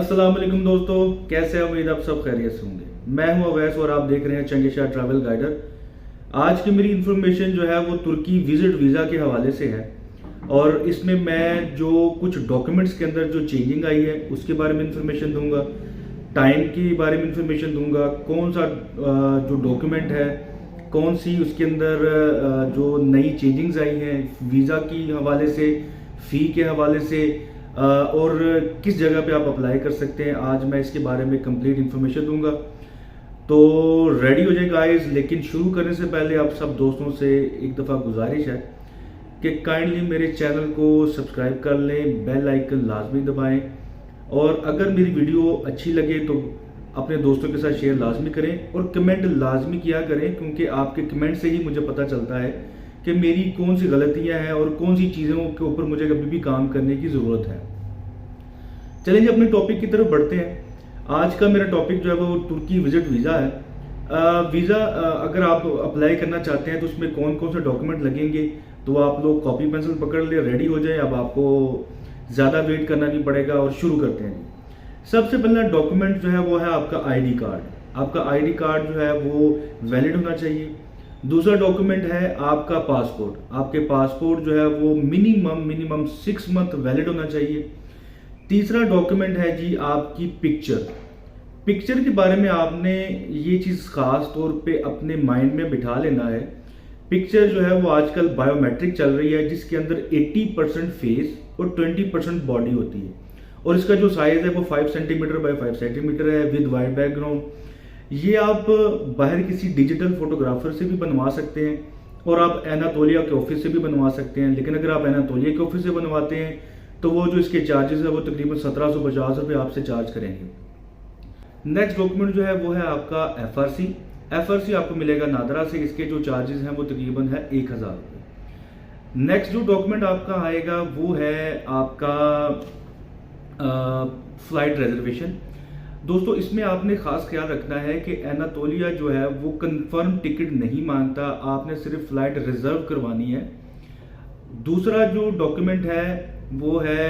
अस्सलाम वालेकुम दोस्तों, कैसे हैं? उम्मीद आप सब खैरियत से होंगे। मैं हूं अवैस और आप देख रहे हैं चंगेशाह ट्रैवल गाइडर। आज की मेरी इन्फॉर्मेशन जो है वो तुर्की विजिट वीज़ा के हवाले से है और इसमें मैं जो कुछ डॉक्यूमेंट्स के अंदर जो चेंजिंग आई है उसके बारे में इंफॉर्मेशन दूंगा, टाइम के बारे में इंफॉर्मेशन दूंगा, कौन सा जो डॉक्यूमेंट है, कौन सी उसके अंदर जो नई चेंजिंग्स आई हैं वीज़ा की हवाले से, फ़ी के हवाले से और किस जगह पे आप अप्लाई कर सकते हैं। आज मैं इसके बारे में कंप्लीट इन्फॉर्मेशन दूंगा, तो रेडी हो जाए गाइस। लेकिन शुरू करने से पहले आप सब दोस्तों से एक दफ़ा गुजारिश है कि काइंडली मेरे चैनल को सब्सक्राइब कर लें, बेल आइकन लाजमी दबाएं और अगर मेरी वीडियो अच्छी लगे तो अपने दोस्तों के साथ शेयर लाजमी करें और कमेंट लाजमी किया करें, क्योंकि आपके कमेंट से ही मुझे पता चलता है कि मेरी कौन सी गलतियां हैं और कौन सी चीज़ों के ऊपर मुझे कभी भी काम करने की ज़रूरत है। चलेंगे अपने टॉपिक की तरफ बढ़ते हैं। आज का मेरा टॉपिक जो है वो तुर्की विजिट वीज़ा है। वीज़ा अगर आप अप्लाई करना चाहते हैं तो उसमें कौन कौन से डॉक्यूमेंट लगेंगे, तो आप लोग कॉपी पेंसिल पकड़ ले, रेडी हो जाए। अब आपको ज़्यादा वेट करना नहीं पड़ेगा और शुरू करते हैं। सबसे पहला डॉक्यूमेंट जो है वो है आपका आईडी कार्ड। आपका आईडी कार्ड जो है वो वैलिड होना चाहिए। दूसरा डॉक्यूमेंट है आपका पासपोर्ट। आपके पासपोर्ट जो है वो मिनिमम 6 मंथ वैलिड होना चाहिए। तीसरा डॉक्यूमेंट है जी आपकी पिक्चर। पिक्चर के बारे में आपने ये चीज़ खास तौर पे अपने माइंड में बिठा लेना है। पिक्चर जो है वो आजकल बायोमेट्रिक चल रही है, जिसके अंदर 80% फेस और 20% बॉडी होती है और इसका जो साइज है वो 5 सेंटीमीटर बाय 5 सेंटीमीटर है विद वाइट बैकग्राउंड। ये आप बाहर किसी डिजिटल फोटोग्राफर से भी बनवा सकते हैं और आप एनातोलिया के ऑफिस से भी बनवा सकते हैं। लेकिन अगर आप एनातोलिया के ऑफिस से बनवाते हैं तो वो जो इसके चार्जेस है वो तकरीबन 1750 रुपये आपसे चार्ज करेंगे। नेक्स्ट डॉक्यूमेंट जो है वो है आपका एफआरसी। एफआरसी आपको मिलेगा नादरा से। इसके जो चार्जेस हैं वो तकरीबन है 1000 रुपये। नेक्स्ट जो डॉक्यूमेंट आपका आएगा वो है आपका फ्लाइट रिजर्वेशन। दोस्तों इसमें आपने खास ख्याल रखना है कि एनातोलिया जो है वो कंफर्म टिकट नहीं मांगता, आपने सिर्फ फ्लाइट रिजर्व करवानी है। दूसरा जो डॉक्यूमेंट है वो है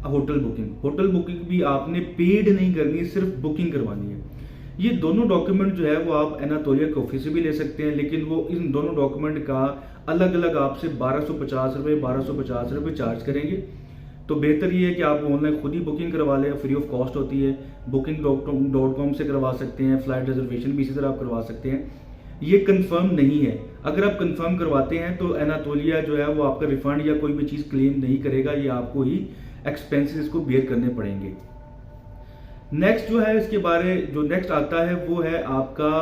होटल बुकिंग। होटल बुकिंग भी आपने पेड नहीं करनी, सिर्फ बुकिंग करवानी है। ये दोनों डॉक्यूमेंट जो है वो आप एनातोलिया के ऑफिस से भी ले सकते हैं, लेकिन वो इन दोनों डॉक्यूमेंट का अलग अलग आपसे 1250 रुपये चार्ज करेंगे। तो बेहतर ये है कि आप ऑनलाइन खुद ही बुकिंग करवा लें, फ्री ऑफ कॉस्ट होती है। booking.com से करवा सकते हैं, फ्लाइट रिजर्वेशन भी इसी तरह आप करवा सकते हैं। ये कंफर्म नहीं है। अगर आप कंफर्म करवाते हैं तो एनातोलिया जो है वो आपका रिफंड या कोई भी चीज़ क्लेम नहीं करेगा, ये आपको ही एक्सपेंसेस को बेयर करने पड़ेंगे। नेक्स्ट जो है इसके बारे जो नेक्स्ट आता है वो है आपका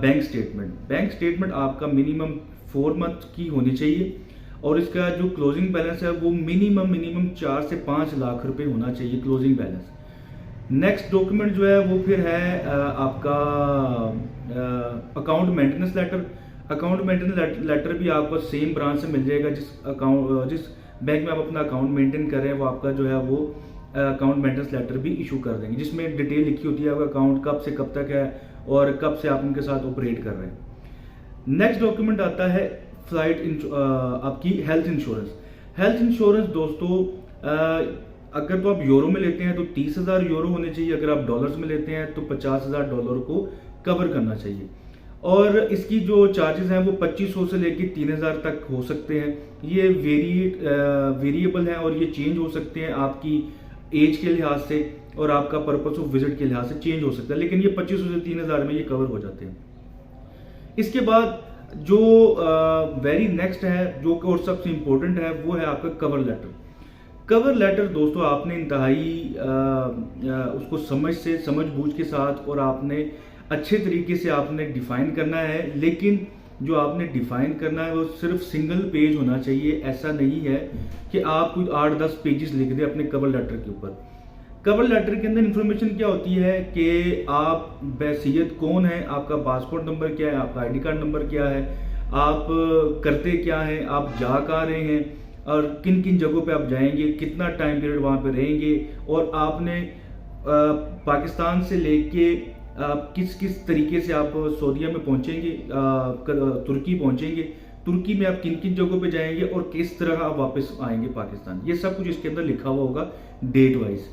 बैंक स्टेटमेंट। बैंक स्टेटमेंट आपका मिनिमम 4 मंथ की होनी चाहिए और इसका जो क्लोजिंग बैलेंस है वो मिनिमम 4 से 5 लाख रुपए होना चाहिए क्लोजिंग बैलेंस। नेक्स्ट डॉक्यूमेंट जो है वो फिर है आपका account maintenance letter. Account maintenance letter भी आपको सेम ब्रांच से मिल जाएगा जिस बैंक में आप अपना अकाउंट मेंटेन कर रहे हैं, वो आपका जो है वो अकाउंट मेंटेनेंस लेटर भी इशू कर देंगे, जिसमें डिटेल लिखी होती है आपका अकाउंट कब से कब तक है और कब से आप उनके साथ ऑपरेट कर रहे हैं। नेक्स्ट डॉक्यूमेंट आता है आपकी हेल्थ इंश्योरेंस। हेल्थ इंश्योरेंस दोस्तों अगर तो आप यूरो में लेते हैं तो 30,000 यूरो होने चाहिए। अगर आप डॉलर्स में लेते हैं तो 50,000 डॉलर को कवर करना चाहिए और इसकी जो चार्जेस हैं वो 2500 से लेकर 3000 तक हो सकते हैं। ये वेरिएबल हैं और ये चेंज हो सकते हैं आपकी एज के लिहाज से और आपका पर्पस ऑफ विजिट के लिहाज से चेंज हो सकता है, लेकिन ये 2500 से 3000 में ये कवर हो जाते हैं। इसके बाद जो वेरी नेक्स्ट है जो और सबसे इंपॉर्टेंट है वो है आपका कवर लेटर। कवर लेटर दोस्तों आपने इंतहाई उसको समझ बूझ के साथ और आपने अच्छे तरीके से आपने डिफाइन करना है, लेकिन जो आपने डिफाइन करना है वो सिर्फ सिंगल पेज होना चाहिए। ऐसा नहीं है कि आप कोई 8-10 पेजेस लिख दें अपने कवर लेटर के ऊपर। कवर लेटर के अंदर इंफॉर्मेशन क्या होती है कि आप बैसियत कौन है, आपका पासपोर्ट नंबर क्या है, आपका आईडी कार्ड नंबर क्या है, आप करते क्या हैं, आप जा कहाँ रहे हैं और किन किन जगहों पे आप जाएंगे, कितना टाइम पीरियड वहाँ पे रहेंगे और आपने पाकिस्तान से लेके किस किस तरीके से आप सऊदीया में पहुँचेंगे, तुर्की पहुँचेंगे, तुर्की में आप किन किन जगहों पे जाएंगे और किस तरह आप वापस आएंगे पाकिस्तान। ये सब कुछ इसके अंदर लिखा हुआ होगा डेट वाइज।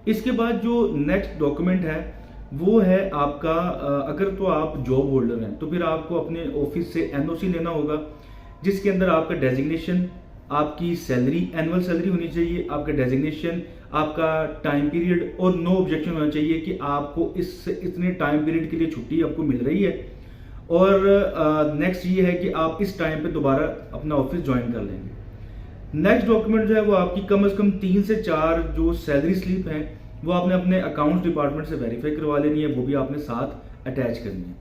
इसके बाद जो नेक्स्ट डॉक्यूमेंट है वो है आपका अगर तो आप जॉब होल्डर हैं तो फिर आपको अपने ऑफिस से एनओसी लेना होगा, जिसके अंदर आपका डेजिग्नेशन, आपकी सैलरी, एनुअल सैलरी होनी चाहिए, आपका डेजिग्नेशन, आपका टाइम पीरियड और नो ऑब्जेक्शन होना चाहिए कि आपको इस इतने टाइम पीरियड के लिए छुट्टी आपको मिल रही है। और नेक्स्ट ये है कि आप इस टाइम पे दोबारा अपना ऑफिस ज्वाइन कर लेंगे। नेक्स्ट डॉक्यूमेंट जो है वो आपकी कम से कम 3 से 4 जो सैलरी स्लिप है वो आपने अपने अकाउंट्स डिपार्टमेंट से वेरीफाई करवा लेनी है, वो भी आपने साथ अटैच करनी है।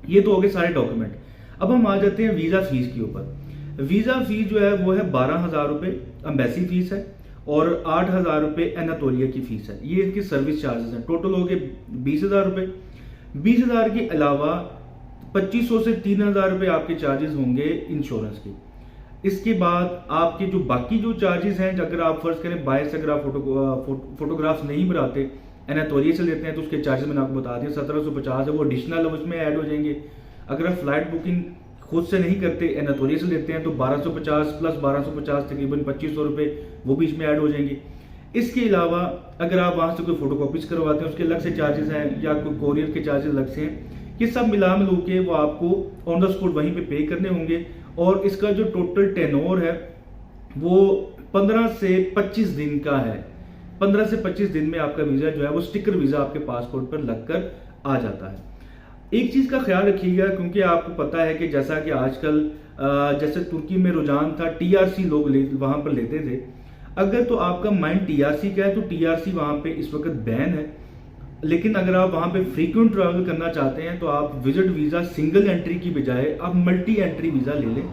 ये तो हो गए सारे डॉक्यूमेंट। अब हम आ जाते हैं वीज़ा फीस के ऊपर। वीज़ा फीस जो है वो है 12,000 रुपये एम्बेसी फीस है और 8,000 रुपये एनातोलिया की फीस है। ये इसकी सर्विस चार्जेस हैं। टोटल हो गए 20,000 रुपये। 20,000 के अलावा 2,500 से 3,000 रुपये आपके चार्जेस होंगे इंश्योरेंस के। इसके बाद आपके जो बाकी जो चार्जेस हैं, अगर आप फर्ज करें बाहर से अगर आप फोटोग्राफ्स नहीं बनाते, एनातोलिया से लेते हैं तो उसके चार्जेस मैंने आपको बता दिया 1,750 है, वो एडिशनल उसमें ऐड हो जाएंगे। अगर आप फ्लाइट बुकिंग खुद से नहीं करते, एनातोलिया से लेते हैं तो 1,250 प्लस 1,250 तकरीबन 2,500 रुपये वो भी इसमें ऐड हो जाएंगे। इसके अलावा अगर आप वहाँ से कोई फोटोकॉपीज करवाते हैं उसके अलग से चार्जेस हैं, या कोई कोरियर के चार्जेस अलग से हैं। ये सब मिला मिलू के वो आपको ऑन द स्पॉट वहीं पे करने होंगे। और इसका जो टोटल टेनोर है वो 15 से 25 दिन का है। 15 से 25 दिन में आपका वीज़ा जो है वो स्टिकर वीज़ा आपके पासपोर्ट पर लगकर आ जाता है। एक चीज़ का ख्याल रखिएगा, क्योंकि आपको पता है कि जैसा कि आजकल जैसे तुर्की में रुझान था टीआरसी लोग वहाँ पर लेते थे। अगर तो आपका माइंड टीआरसी का है तो टीआरसी वहाँ पे इस वक्त बैन है। लेकिन अगर आप वहाँ पे फ्रीक्वेंट ट्रैवल करना चाहते हैं तो आप विजिट वीज़ा सिंगल एंट्री की बजाय आप मल्टी एंट्री वीज़ा ले लें,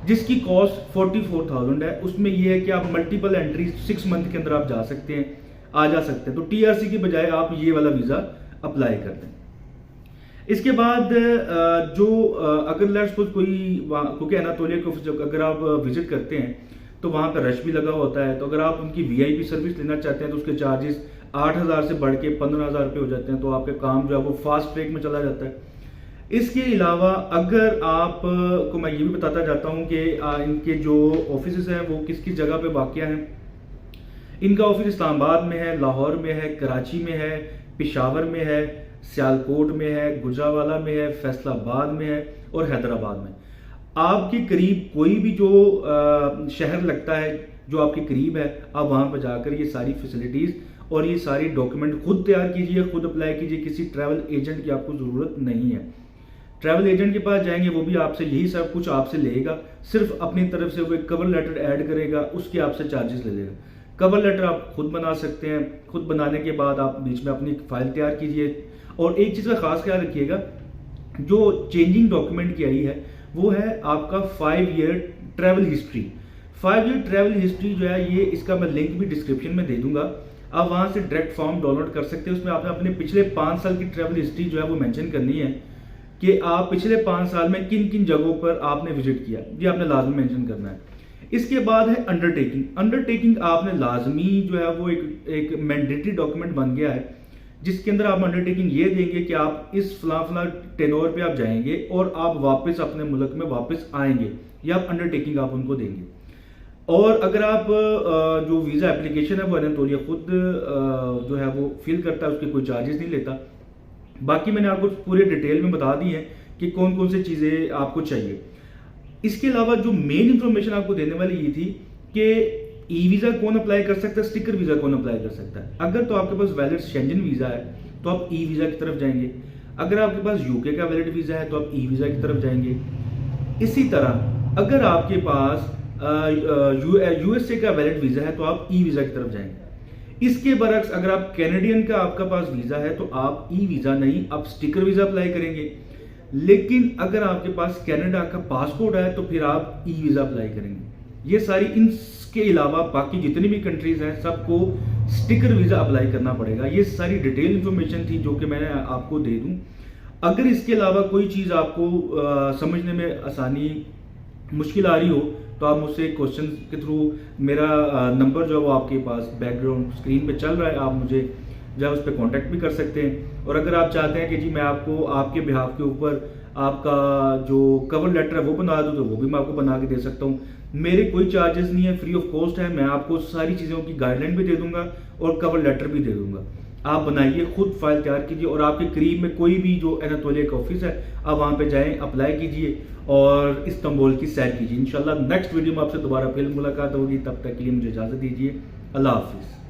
जिसकी कॉस्ट 44,000 है। उसमें यह है कि आप मल्टीपल एंट्री 6 मंथ के अंदर आप जा सकते हैं, आ जा सकते हैं। तो टीआरसी की बजाय आप ये वाला वीज़ा अप्लाई कर दें। इसके बाद अगर लेट्स सपोज क्योंकि एनातोलिया को अगर आप विजिट करते हैं तो वहाँ पर रश भी लगा होता है, तो अगर आप उनकी वीआईपी सर्विस लेना चाहते हैं तो उसके चार्जेस 8,000 से बढ़ के 15,000 रुपये हो जाते हैं। तो आपका काम जो है वो फास्ट ट्रैक में चला जाता है। इसके अलावा अगर आप को मैं ये भी बताता जाता हूँ कि इनके जो ऑफिस हैं वो किस किस जगह पे वाक़या हैं। इनका ऑफिस इस्लामाबाद में है, लाहौर में है, कराची में है, पेशावर में है, सियालकोट में है, गुजरावाला में है, फैसलाबाद में है और हैदराबाद में। आपके करीब कोई भी जो शहर लगता है जो आपके करीब है, आप वहाँ पर जाकर ये सारी फैसिलिटीज़ और ये सारी डॉक्यूमेंट खुद तैयार कीजिए, खुद अप्लाई कीजिए। किसी ट्रैवल एजेंट की आपको ज़रूरत नहीं है। ट्रैवल एजेंट के पास जाएंगे वो भी आपसे यही सब कुछ आपसे लेगा, सिर्फ अपनी तरफ से वो एक कवर लेटर ऐड करेगा, उसके आपसे चार्जेस ले लेगा। कवर लेटर आप खुद बना सकते हैं। खुद बनाने के बाद आप बीच में अपनी फाइल तैयार कीजिए। और एक चीज़ का खास ख्याल रखिएगा, जो चेंजिंग डॉक्यूमेंट की आई है वो है आपका 5 year travel history. 5 year travel history जो है ये इसका मैं लिंक भी डिस्क्रिप्शन में दे दूंगा। आप वहाँ से डायरेक्ट फॉर्म डाउनलोड कर सकते हैं। उसमें आपने अपने पिछले 5 साल की ट्रैवल हिस्ट्री जो है वो मेंशन करनी है कि आप पिछले 5 साल में किन किन जगहों पर आपने विजिट किया, ये आपने लाजमी मेंशन करना है। इसके बाद है अंडरटेकिंग। अंडरटेकिंग आपने लाजमी जो है वो एक मैंडेटरी डॉक्यूमेंट बन गया है, जिसके अंदर आप अंडरटेकिंग ये देंगे कि आप इस फला टेनोर पे आप जाएंगे और आप वापस अपने मुल्क में वापस आएंगे। ये आप अंडरटेकिंग आप उनको देंगे। और अगर आप जो वीज़ा एप्लीकेशन है वो एनातोलिया खुद जो है वो फिल करता है, उसके कोई चार्जेस नहीं लेता। बाकी मैंने आपको पूरे डिटेल में बता दी है कि कौन कौन सी चीज़ें आपको चाहिए। इसके अलावा जो मेन इंफॉर्मेशन आपको देने वाली ये थी कि ई वीज़ा कौन अप्लाई कर सकता है, स्टिकर वीज़ा कौन अप्लाई कर सकता है। अगर तो आपके पास वैलिड शेंजन वीज़ा है तो आप ई वीज़ा की तरफ जाएंगे। अगर आपके पास यूके का वैलिड वीज़ा है तो आप ई वीज़ा की तरफ जाएंगे। इसी तरह अगर आपके पास यूएसए का वैलिड वीज़ा है तो आप ई वीज़ा की तरफ जाएंगे। इसके बरक्स अगर आप कैनेडियन का आपका पास वीज़ा है तो आप ई वीज़ा नहीं, आप स्टिकर वीज़ा अप्लाई करेंगे। लेकिन अगर आपके पास कनाडा का पासपोर्ट है तो फिर आप ई वीज़ा अप्लाई करेंगे। ये सारी, इनके अलावा बाकी जितनी भी कंट्रीज हैं सबको स्टिकर वीज़ा अप्लाई करना पड़ेगा। ये सारी डिटेल इंफॉर्मेशन थी जो कि मैंने आपको दे दूं। अगर इसके अलावा कोई चीज़ आपको समझने में आसानी मुश्किल आ रही हो तो आप मुझसे क्वेश्चन के थ्रू, मेरा नंबर जो है वो आपके पास बैकग्राउंड स्क्रीन पे चल रहा है, आप मुझे जो है उस पर कॉन्टैक्ट भी कर सकते हैं। और अगर आप चाहते हैं कि जी मैं आपको आपके बिहाफ के ऊपर आपका जो कवर लेटर है वो बना दूँ तो वो भी मैं आपको बना के दे सकता हूँ। मेरे कोई चार्जेस नहीं है, फ्री ऑफ कॉस्ट है। मैं आपको सारी चीज़ों की गाइडलाइन भी दे दूंगा और कवर लेटर भी दे दूंगा। आप बनाइए, खुद फाइल तैयार कीजिए और आपके करीब में कोई भी जो एनातोलिया का ऑफिस है आप वहाँ पे जाएं, अप्लाई कीजिए और इस्तांबुल की सैर कीजिए। इंशाल्लाह नेक्स्ट वीडियो में आपसे दोबारा फिर मुलाकात होगी। तब तक के लिए मुझे इजाज़त दीजिए। अल्लाह हाफिज़।